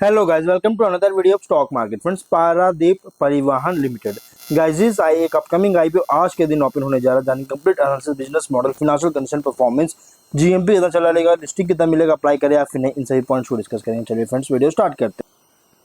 Hello guys, welcome to another video of stock market friends. Paradeep Parivahan limited guys इस आई एक upcoming IPO आज के दिन ओपन होने जा रहा है। जानी complete analysis, business model, financial condition, performance, GMP कितना चला रहेगा, लिस्टिंग कितना मिलेगा, अप्लाई करें या फिर नहीं, इन सभी पॉइंट्स को डिस्कस करेंगे। चलिए फ्रेंड्स वीडियो स्टार्ट करते हैं।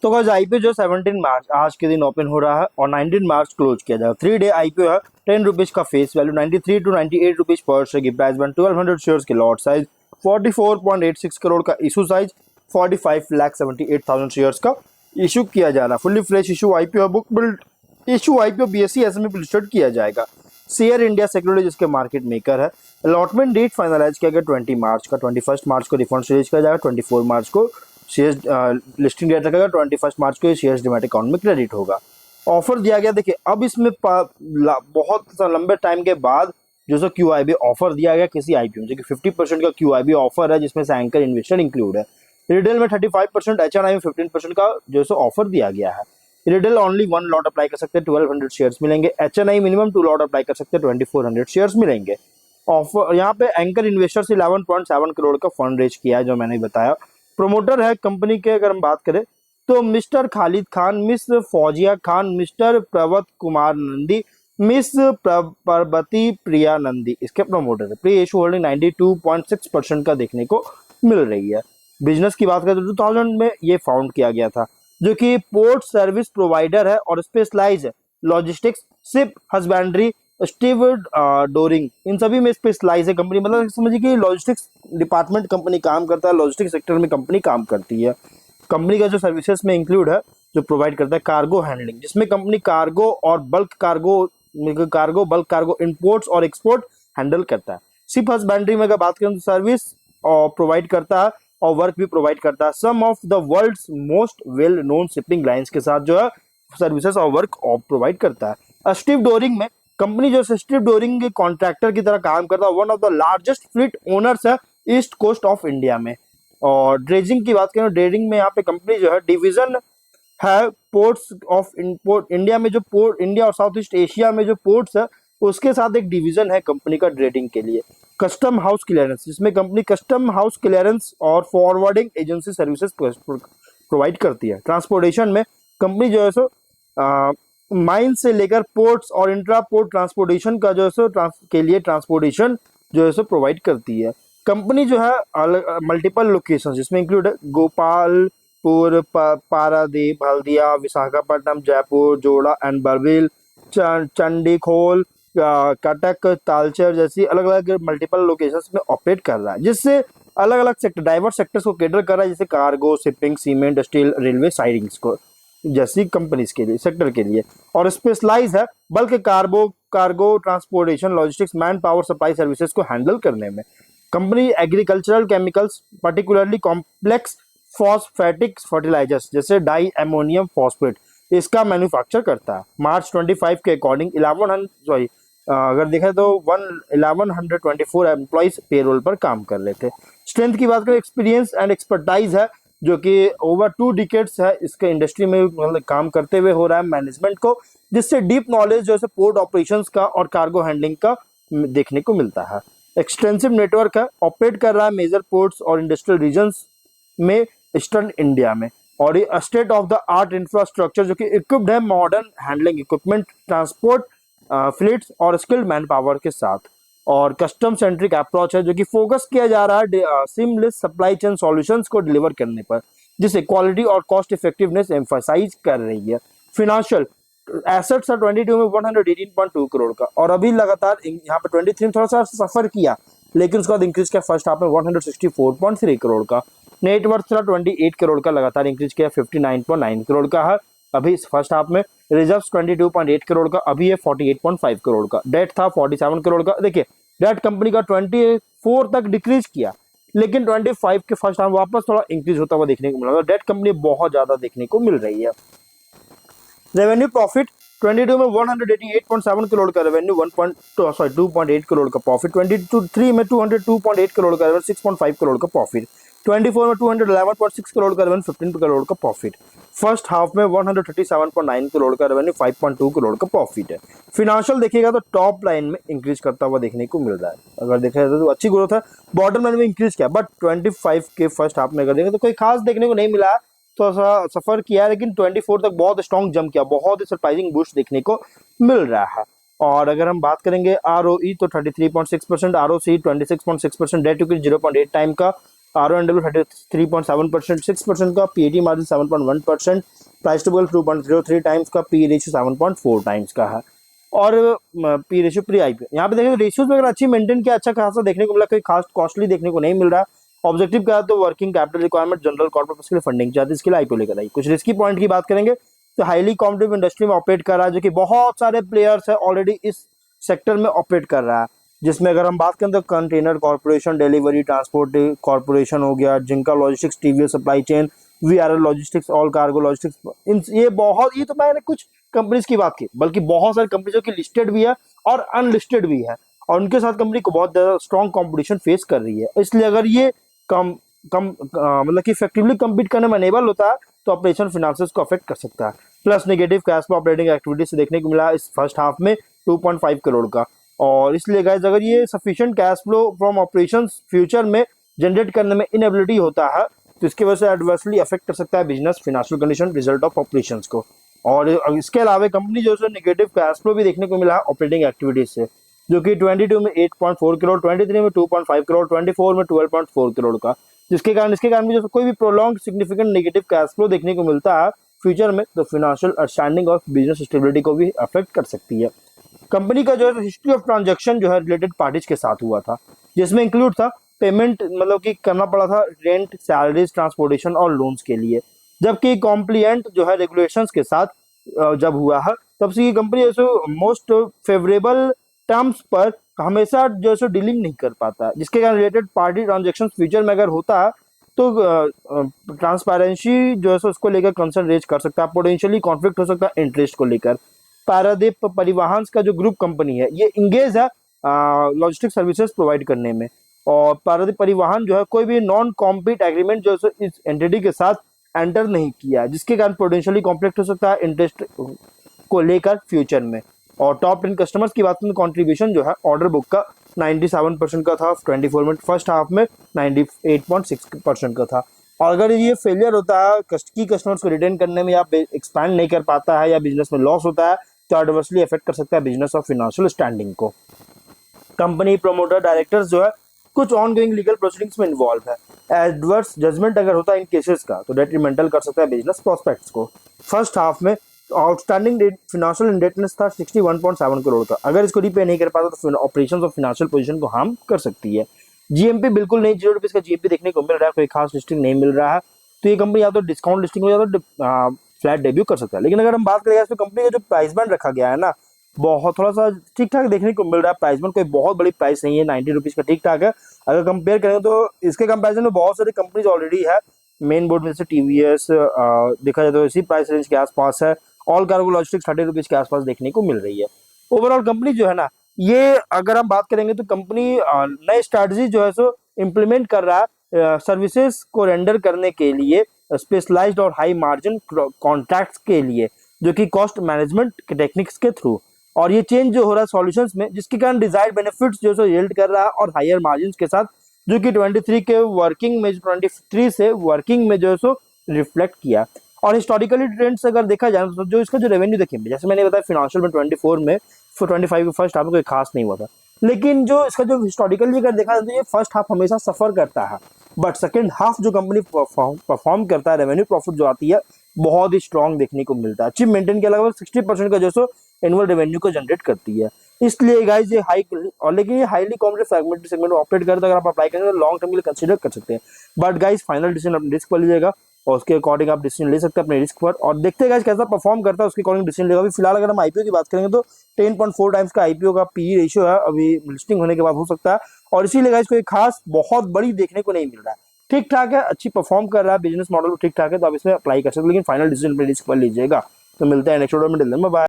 तो गाइस आईपीओ जो 17 मार्च आज के दिन ओपन हो रहा है और 19 मार्च क्लोज किया जाएगा। 3 डे आईपीओ है। 10 रुपीज का फेस वैल्यू, 93 टू 98 रुपीज पर शेयर की प्राइस बैंड, 1200 शेयर्स के लॉट साइज, 44.86 करोड़ का इशू साइज, 45,78,000 शेयर्स का इशू किया जा रहा है। Fully fresh issue IPO, book build issue IPO, BSE SME पे लिस्टेड किया जाएगा। शेयर इंडिया सिक्योरिटीज जिसके मार्केट मेकर है। अलॉटमेंट डेट फाइनलाइज किया गया 20 मार्च का। 21 मार्च को रिफंड रिलीज किया जाएगा। 24 मार्च को शेयर लिस्टिंग डेट रखेगा। 21 मार्च को शेयर्स डिमैट अकाउंट में क्रेडिट होगा। ऑफर दिया गया, देखिए अब इसमें बहुत लंबे टाइम के बाद जो सो क्यूआईबी ऑफर दिया गया किसी आईपीओ में, जो कि 50% का क्यूआईबी ऑफर है, जिसमें से एंकर इन्वेस्टर इंक्लूड है। रिटेल में 35%, एचएनआई में 15% का जो सो ऑफर दिया गया है। रिटेल ओनली 1 लॉट अप्लाई कर सकते हैं, 1200 शेयर्स मिलेंगे। एचएनआई मिनिमम 2 लॉट अप्लाई कर सकते हैं, 2400 शेयर्स मिलेंगे। ऑफर यहाँ पे एंकर इन्वेस्टर्स 11.7 करोड़ का फंड रेज किया है, जो मैंने बताया। प्रोमोटर है कंपनी के, अगर हम बात करें तो mister Khalid Khan, miss Fauzia Khan, mister Pravat Kumar Nandi, miss Parbati Priya Nandi इसके प्रोमोटर है। प्री इशू होल्डिंग 92.6% का देखने को मिल रही है। बिजनेस की बात करें तो 2000 में ये फाउंड किया गया था, जो कि पोर्ट सर्विस प्रोवाइडर है और स्पेशलाइज है logistics, ship husbandry, stevedoring, इन सभी में स्पेशलाइज है कंपनी। मतलब समझिए कि लॉजिस्टिक्स डिपार्टमेंट कंपनी काम करता है, लॉजिस्टिक्स सेक्टर में कंपनी काम करती है। कंपनी का जो सर्विसेज में इंक्लूड है, जो प्रोवाइड करता है कार्गो हैंडलिंग, जिसमें कंपनी कार्गो और बल्क कार्गो इंपोर्ट्स और एक्सपोर्ट हैंडल करता है। शिप हस्बेंड्री में अगर बात करें तो सर्विस और प्रोवाइड करता है और वर्क भी प्रोवाइड करता है। Some of the world's most well known shipping lines के साथ जो है सर्विसेज और वर्क प्रोवाइड करता है। स्टीव डोरिंग में कंपनी जो स्टीव डोरिंग के कॉन्ट्रैक्टर की तरह काम करता है। One of the largest fleet owners है ईस्ट कोस्ट ऑफ इंडिया में। और ड्रेजिंग की बात करें, ड्रेजिंग में यहाँ पे कंपनी जो है डिवीजन है पोर्ट्स ऑफ इंपोर्ट इंडिया में, जो पोर्ट इंडिया और साउथ ईस्ट एशिया में जो पोर्ट्स है उसके साथ एक डिवीजन है कंपनी का ट्रेडिंग के लिए। कस्टम हाउस क्लियरेंस, जिसमें कंपनी कस्टम हाउस क्लियरेंस और फॉरवर्डिंग एजेंसी सर्विसेज प्रोवाइड करती है। ट्रांसपोर्टेशन में कंपनी जो है सो माइन से लेकर पोर्ट्स और इंट्रा पोर्ट ट्रांसपोर्टेशन का जो है सो के लिए ट्रांसपोर्टेशन जो है सो प्रोवाइड करती है। कंपनी जो है मल्टीपल लोकेशन, जिसमें इंक्लूड है गोपालपुर, पारादीप, हल्दिया, विशाखापट्टनम, जयपुर, जोड़ा एंड बरबील, चंडीखोल, कटक, तालचेर जैसी अलग अलग मल्टीपल लोकेशंस में ऑपरेट कर रहा है, जिससे अलग अलग सेक्टर, डाइवर्स सेक्टर्स को कैटर कर रहा है, जैसे cargo, shipping, cement, steel, railway, sidings को जैसी कंपनीज के लिए, सेक्टर के लिए। और स्पेशलाइज है bulk cargo transportation, logistics, man power, supply services को हैंडल करने में। Company agricultural chemicals, particularly complex phosphatic fertilisers जैसे डाई अमोनियम फॉस्फेट, इसका मैन्युफैक्चर करता है। मार्च 25 के अकॉर्डिंग 1100 अगर देखें तो 1124 एम्प्लॉइज पेरोल पर काम कर रहे थे। स्ट्रेंथ की बात करें, एक्सपीरियंस एंड एक्सपर्टाइज है, जो कि ओवर 2 डिकेड्स है इसके इंडस्ट्री में मतलब काम करते हुए हो रहा है मैनेजमेंट को, जिससे डीप नॉलेज जो है पोर्ट ऑपरेशंस का और कार्गो हैंडलिंग का देखने को मिलता है। एक्सटेंसिव नेटवर्क है, ऑपरेट कर रहा है मेजर पोर्ट्स और इंडस्ट्रियल रीजन्स में ईस्टर्न इंडिया में। और ये state of the art infrastructure, जो कि इक्विप्ड है modern handling equipment, transport fleets और स्किल्ड मैन पावर के साथ। और कस्टम सेंट्रिक अप्रोच है, जो कि फोकस किया जा रहा है सीमलेस सप्लाई चेन सॉल्यूशंस को डिलीवर करने पर, जिससे क्वालिटी और कॉस्ट इफेक्टिवनेस एम्फसाइज कर रही है। फिनेंशियल एसेट्स है 22 में 118.2 करोड़ का, और अभी लगातार यहाँ पे 23 में थोड़ा सा सफर किया, लेकिन उसके बाद इंक्रीज किया फर्स्ट हाफ में 164.3 करोड़ का। नेटवर्थ था 28 करोड़ का, लगातार इंक्रीज किया 59.9 करोड़ का है अभी इस फर्स्ट हाफ में। रिजर्व्स 22.8 करोड़ का, अभी है 48.5 करोड़ का। डेट था 47 करोड़ का। देखिए डेट कंपनी का 24 तक डिक्रीज किया, लेकिन 25 के फर्स्ट हाफ वापस थोड़ा इंक्रीज होता हुआ देखने को मिला। डेट कंपनी बहुत ज्यादा देखने को मिल रही है। रेवेन्यू प्रॉफिट 22 में 188.7 करोड़ का रेवेन्यू, 2.8 करोड़ का प्रॉफिट। 23 में 202.8 करोड़ का रेवेन्यू, 6.5 करोड़ का प्रॉफिट। 24 में 211.6 करोड़ का रेवेन्यू, 15 करोड़ का प्रॉफिट। फर्स्ट हाफ में 137.9 करोड़ का रेवेन्यू, 5.2 करोड़ का प्रॉफिट है। फिनेंशियल देखिएगा तो टॉप लाइन में इंक्रीज करता हुआ देखने को मिल रहा है, अगर देखा जाए तो अच्छी ग्रोथ है। बॉटम लाइन में इंक्रीज किया, बट 25 के फर्स्ट हाफ में अगर देखें तो कोई खास देखने को नहीं मिला है। थोड़ा सा सफर किया है, लेकिन 24 तक बहुत स्ट्रॉन्ग जंप किया, बहुत ही सरप्राइजिंग बूस्ट देखने को मिल रहा है। और अगर हम बात करेंगे ROE तो 33.6%, ROC 26.6%, डेट टू 0.8 टाइम का, RONW 33.7%, 6% का, PAT margin 7.1%, price to book 2.03 times का, पी रेशियो 7.4 टाइम्स का है। और पी रेशियो प्री IPO यहाँ पे देखें तो रेशियोज में अगर अच्छी मेंटेन किया, अच्छा खासा देखने को मिला, कोई खास कॉस्टली देखने को नहीं मिल रहा। ऑब्जेक्टिव क्या है तो working capital requirement, general corporate के लिए फंडिंग चाहते, इसके लिए IPO लेकर आई। कुछ रिस्की पॉइंट की बात करेंगे तो हाईली कॉम्पिटिटिव इंडस्ट्री में ऑपरेट कर रहा है, जो कि बहुत सारे प्लेयर्स है ऑलरेडी इस सेक्टर में ऑपरेट कर रहा है, जिसमें अगर हम बात करें तो container corporation, delivery transport corporation हो गया, जिनका logistics, TVS supply chain, VRL logistics, all cargo logistics, ये तो मैंने कुछ कंपनीज की बात की, बल्कि बहुत सारी कंपनीज की लिस्टेड भी है और अनलिस्टेड भी है, और उनके साथ कंपनी को बहुत ज्यादा स्ट्रॉन्ग कंपटीशन फेस कर रही है। इसलिए अगर ये कम कम मतलब कि इफेक्टिवली कम्पीट करने में अनेबल होता है तो ऑपरेशन फिनांसेस को अफेक्ट कर सकता है। Plus negative cash flow operating activities से देखने को मिला इस फर्स्ट हाफ में 2.5 करोड़ का, और इसलिए गाइस अगर ये sufficient cash flow from operations future में जनरेट करने में इनएबिलिटी होता है तो इसकी वजह से एडवर्सली अफेक्ट कर सकता है business financial condition, result of operations को। और इसके अलावा कंपनी जो है नेगेटिव कैश फ्लो भी देखने को मिला है ऑपरेटिंग एक्टिविटीज से, जो कि 22 में 8.4 करोड़, 23 में 2.5 करोड़, 24 में 12.4 करोड़ का, इसके कारण भी जो कोई भी prolong significant negative cash flow देखने को मिलता है फ्यूचर में तो फिनेंशियल अंडरस्टैंडिंग और बिजनेस स्टेबिलिटी को भी अफेक्ट कर सकती है। कंपनी का जो है हिस्ट्री ऑफ ट्रांजैक्शन जो है रिलेटेड पार्टीज के साथ हुआ था, जिसमें इंक्लूड था पेमेंट मतलब कि करना पड़ा था रेंट, सैलरीज, ट्रांसपोर्टेशन और लोन्स के लिए, जबकि कॉम्प्लिएंट जो है रेगुलेशंस के साथ जब हुआ है तब से ये कंपनी जो मोस्ट फेवरेबल टर्म्स पर हमेशा जो है डीलिंग नहीं कर पाता, जिसके कारण रिलेटेड पार्टी ट्रांजेक्शन फ्यूचर में अगर होता है तो ट्रांसपेरेंसी जो है उसको लेकर कंसर्न रेज कर सकता है, पोटेंशियली कॉन्फ्लिक्ट हो सकता है इंटरेस्ट को लेकर। पारादीप परिवहन का जो ग्रुप कंपनी है ये इंगेज है लॉजिस्टिक सर्विसेज प्रोवाइड करने में, और पारादीप परिवहन जो है कोई भी नॉन कॉम्पीट एग्रीमेंट जो है इस एंटिटी के साथ एंटर नहीं किया, जिसके कारण पोटेंशियली कॉन्फ्लिक्ट हो सकता है इंटरेस्ट को लेकर फ्यूचर में। और टॉप 10 कस्टमर्स की बात करें तो कॉन्ट्रीब्यूशन जो है ऑर्डर बुक का 97% का था 24 में, फर्स्ट हाफ में 98.6% का था। और अगर ये फेलियर होता है की कस्टमर्स को रिटेन करने में या एक्सपैंड नहीं कर पाता है या बिजनेस में लॉस होता है तो एडवर्सली अफेक्ट कर सकता है बिजनेस और फिनेंशियल स्टैंडिंग को। कंपनी प्रमोटर डायरेक्टर्स जो है कुछ ऑनगोइंग लीगल प्रोसीडिंग्स में इन्वॉल्व है, एडवर्स जजमेंट अगर होता है इन केसेस का तो डेट्रीमेंटल कर सकता है बिजनेस प्रोस्पेक्ट्स को। फर्स्ट हाफ में आउटस्टैंडिंग फिनेंशियल इंडेटनेस था 61.7 करोड़ का, अगर इसको रिपे नहीं कर पाता तो ऑपरेशंस और फिनेंशियल पोजीशन को हार्म कर सकती है। GMP बिल्कुल नहीं, 0 रुपीज का GMP देखने को मिल रहा है, कोई खास लिस्टिंग नहीं मिल रहा है, तो ये कंपनी या तो डिस्काउंट लिस्टिंग हो या तो फ्लैट डेब्यू कर सकता है। लेकिन अगर हम बात करें तो कंपनी का जो प्राइस बैंड रखा गया है ना बहुत थोड़ा सा ठीक ठाक देखने को मिल रहा है, प्राइस बैंड कोई बहुत बड़ी प्राइस नहीं है, 90 रुपीज का ठीक ठाक है। अगर कंपेयर करें तो इसके कंपेरिजन में बहुत सारी कंपनीज ऑलरेडी है, मेन बोर्ड में से TVS देखा जाए तो इसी प्राइस रेंज के आसपास है, ऑल कार्गो लॉजिस्टिक्स 30 रुपीज के आसपास देखने को मिल रही है। ओवरऑल कंपनी जो है ना ये अगर हम बात करेंगे तो कंपनी नए स्ट्रैटेजी जो है सो इम्प्लीमेंट कर रहा है सर्विसेज को रेंडर करने के लिए स्पेशलाइज्ड और हाई मार्जिन कॉन्ट्रैक्ट्स के लिए, जो कि कॉस्ट मैनेजमेंट के टेक्निक्स के थ्रू, और ये चेंज जो हो रहा है सॉल्यूशंस में जिसके कारण डिजायर्ड बेनिफिट्स जो है यील्ड कर रहा है और हायर मार्जिन के साथ, जो कि 23 के वर्किंग में 23 से वर्किंग में जो है सो रिफ्लेक्ट किया। और हिस्टोरिकली ट्रेंड्स अगर देखा जाए तो जो इसका जो रेवेन्यू देखेंगे जैसे मैंने बताया फिनेंशियल में 24 में 25 के फर्स्ट हाफ में कोई खास नहीं हुआ था, लेकिन जो इसका जो हिस्टोरिकली अगर देखा जाए तो ये फर्स्ट हाफ हमेशा सफर करता है, बट सेकंड हाफ जो कंपनी परफॉर्म करता है रेवेन्यू प्रॉफिट जो आती है बहुत ही स्ट्रॉन्ग देखने को मिलता है, अचीव मेंटेन के लगभग 60% का जो सो एनुअल रेवेन्यू को जनरेट करती है। इसलिए गाइस ये हाई और लेकिन ये हाईली कॉम्पिटिटिव सेगमेंट में ऑपरेट करता है, अगर आप अप्लाई करेंगे तो लॉन्ग टर्म के लिए कंसीडर कर सकते हैं, बट गाइस फाइनल डिसीजन अपने रिस्क पर लीजिएगा और उसके अकॉर्डिंग आप डिसीजन ले सकते हैं अपने रिस्क पर, और देखते हैं गाइस कैसा परफॉर्म करता है उसके अकॉर्डिंग डिसीजन लेगा। अभी फिलहाल अगर हम IPO की बात करेंगे तो 10.4 टाइम्स का IPO का PE रेशियो है, अभी लिस्टिंग होने के बाद हो सकता है, और इसीलिए गाइस कोई खास बहुत बड़ी देखने को नहीं मिल रहा है, ठीक ठाक है, अच्छी परफॉर्म कर रहा है, बिजनेस मॉडल ठीक ठाक है, तो आप इसमें अप्लाई कर सकते हैं, लेकिन फाइनल डिसीजन अपने रिस्क पर लीजिएगा। तो मिलते हैं नेक्स्ट वीडियो में, बाय।